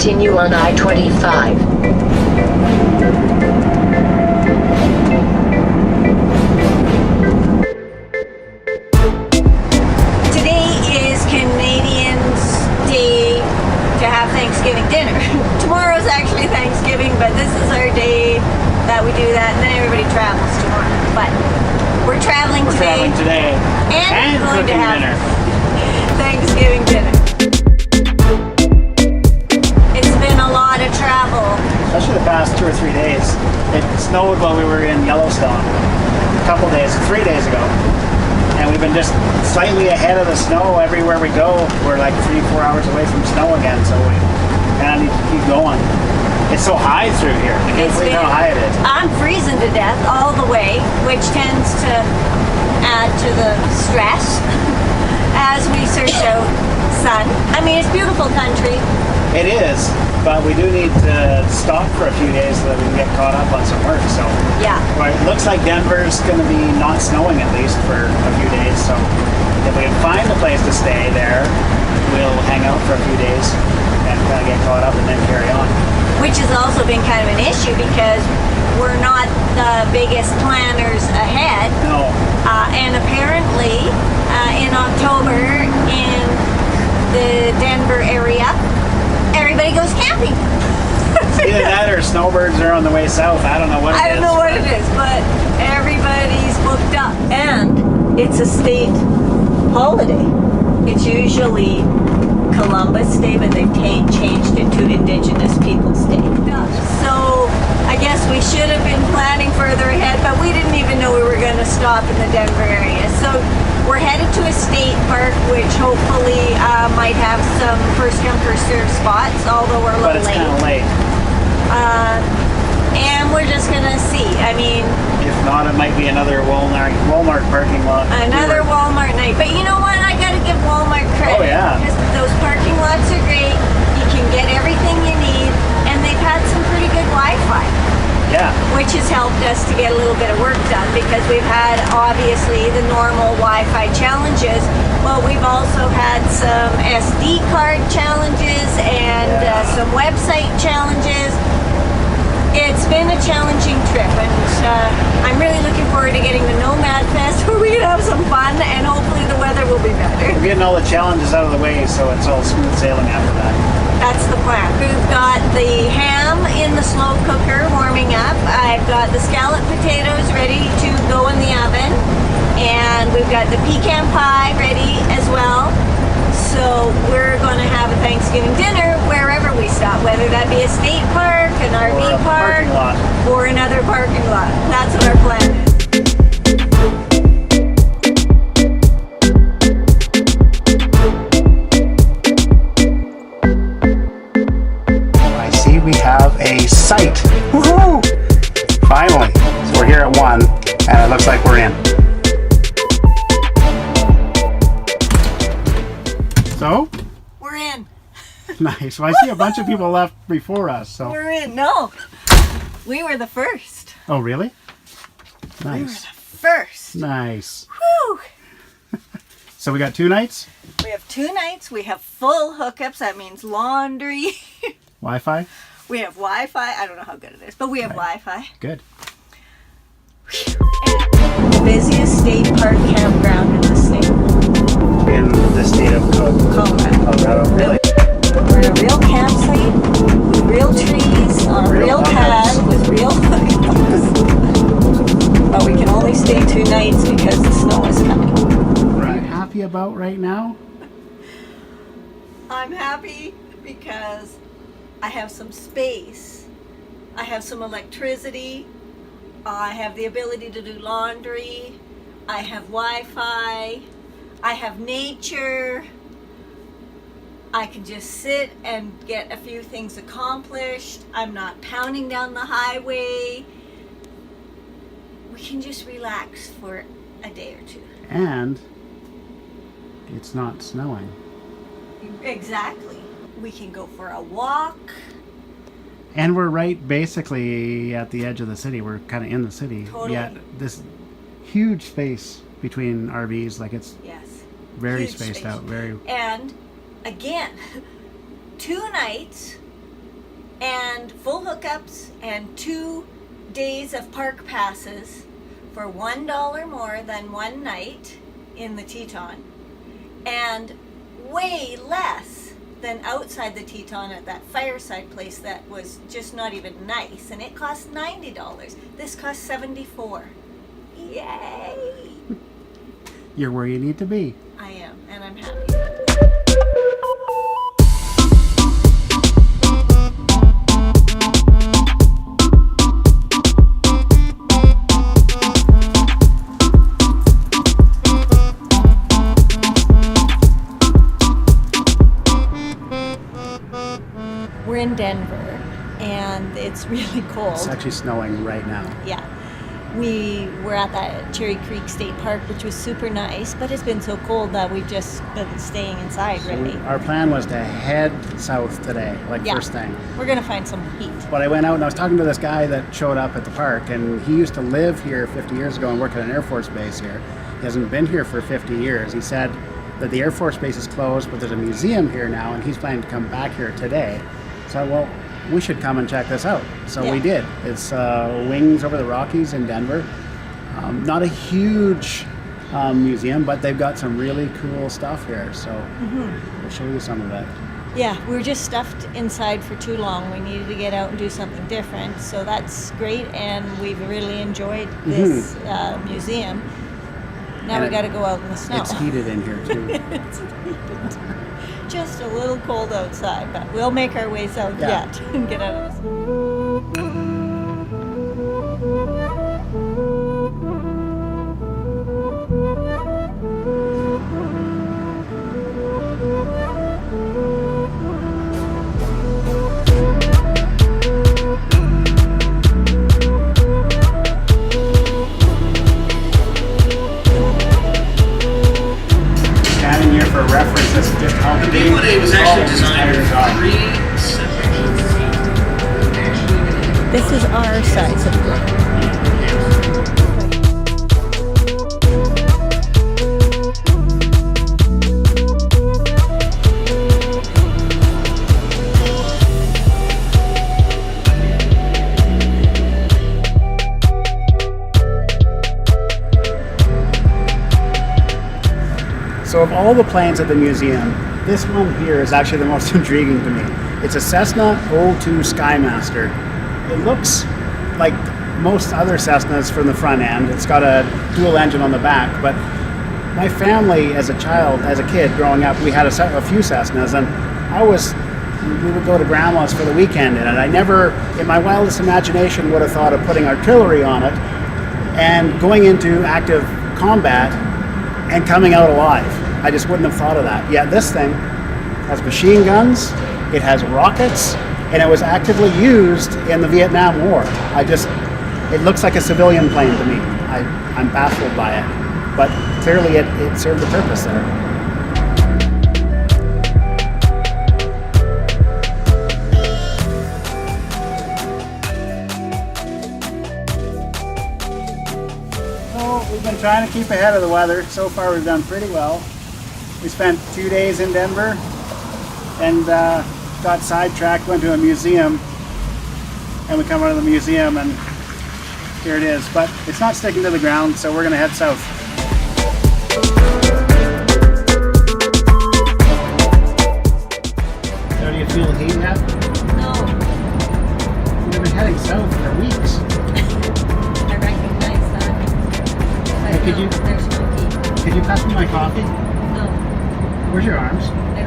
continue on I-25. Today is Canadians' Day to have Thanksgiving dinner. Tomorrow's actually Thanksgiving, but this is our day that we do that, and then everybody travels tomorrow. But we're traveling today. And going to have dinner. Thanksgiving dinner. It's been a lot of travel. Especially the past 2 or 3 days. It snowed while we were in Yellowstone a couple days, 3 days ago. And we've been just slightly ahead of the snow everywhere we go. We're like 3-4 hours away from snow again, so we kind of need to keep going. It's so high through here. I can't believe how high it is. I'm freezing to death all the way, which tends to add to the stress as we search out sun. I mean, it's beautiful country. It is, but we do need to stop for a few days so that we can get caught up on some work. So Yeah. right, it looks like Denver's going to be not snowing at least for a few days. So if we can find a place to stay there, we'll hang out for a few days and kind of get caught up and then carry on. Which has also been kind of an issue because we're not the biggest planners ahead. No, And apparently, in October, in the Denver area, everybody goes camping. either that or snowbirds are on the way south. I don't know what it is. I don't know what it is, but everybody's booked up. And it's a state holiday. It's usually Columbus Day, but they've changed it to Indigenous Peoples Day. So I guess we should have been planning further ahead, but we didn't even know we were going to stop in the Denver area. So we're headed to a state park, which hopefully might have some first come first served spots, although we're a But little it's kind of late. And we're just going to see. I mean, If not, it might be another Walmart parking lot. another Walmart night. But you know what? I got to give Walmart credit. Oh, yeah. Because those parking lots are great. You can get everything you need. And they've had some pretty good Wi-Fi, Yeah. which has helped us to get a little bit of work done because we've had, obviously, the normal Wi-Fi challenges. Well, we've also had some SD card challenges and some website challenges. It's been a challenging trip, and I'm really looking forward to getting the Nomad Fest where we can have some fun, and hopefully the weather will be better. We're getting all the challenges out of the way, so it's all smooth sailing after that. That's the plan. We've got the ham in the slow cooker warming up. I've got the scallop potatoes ready to go in the oven, and we've got the pecan pie ready as well. So we're going to have a Thanksgiving dinner wherever we stop, whether that be a state park, an Or RV a park, parking lot. or another parking lot. That's what our plan is. I see we have a site. Woohoo! Finally. So we're here at 1, and it looks like we're in. So? We're in. Nice. Well, I see a bunch of people left before us, so. We're in. No. We were the first. Oh, really? We were Nice. the first. Nice. Whew. So we got 2 nights? We have 2 nights. We have full hookups. That means laundry. Wi-Fi? We have Wi-Fi. I don't know how good it is, but we have Wi-Fi. Good. And the busiest state park campground in the state. In the state of Colorado. Really? We're in a real campsite with real trees on a real pad with real hookups. But we can only stay 2 nights because the snow is coming. What are you happy about right now? I'm happy because I have some space. I have some electricity. I have the ability to do laundry. I have Wi-Fi. I have nature. I can just sit and get a few things accomplished. I'm not pounding down the highway. We can just relax for a day or 2. And it's not snowing. Exactly. We can go for a walk. And we're right basically at the edge of the city. We're kind of in the city. Totally. Yet this huge space between RVs, like it's Yes. very Huge spaced space. out. Very. And again, 2 nights and full hookups and 2 days of park passes for $1 more than one night in the Teton, and way less than outside the Teton at that fireside place that was just not even nice, and it cost $90. This cost $74. Yay! You're where you need to be. I am, and I'm happy. We're in Denver, and it's really cold. It's actually snowing right now. Yeah. We were at that Cherry Creek State Park, which was super nice, but it's been so cold that we've just been staying inside, really. Our plan was to head south today, first thing. We're going to find some heat. But I went out and I was talking to this guy that showed up at the park, and he used to live here 50 years ago and work at an Air Force base here. He hasn't been here for 50 years. He said that the Air Force base is closed, but there's a museum here now, and he's planning to come back here today. So, well, we should come and check this out. So we did. It's Wings over the Rockies in Denver. Not a huge museum, but they've got some really cool stuff here. So we'll show you some of it. Yeah, we were just stuffed inside for too long. We needed to get out and do something different. So that's great, and we've really enjoyed this museum. Now And we got to go out in the snow. It's heated in here too. It's heated. Just a little cold outside, but we'll make our ways out yet and get out of this. Standing here for reference, that's just how The big one was actually designed for three. 3 separate feet. This is our size of book. So of all the planes at the museum, this one here is actually the most intriguing to me. It's a Cessna 02 Skymaster. It looks like most other Cessnas from the front end. It's got a dual engine on the back, but my family as a child, as a kid growing up, we had a few Cessnas, and we would go to grandma's for the weekend in it. I never, in my wildest imagination, would have thought of putting artillery on it and going into active combat and coming out alive. I just wouldn't have thought of that. Yet this thing has machine guns, it has rockets, and it was actively used in the Vietnam War. It looks like a civilian plane to me. I'm baffled by it, but clearly it served a purpose there. We've been trying to keep ahead of the weather. So far we've done pretty well. We spent 2 days in Denver and got sidetracked, went to a museum, and we come out of the museum and here it is. But it's not sticking to the ground, so we're going to head south. So do you feel heat yet? No, We've been heading south for weeks. I recognize that. Hey, could you- There's no heat. Could you pass me my coffee? No, Where's your arms? I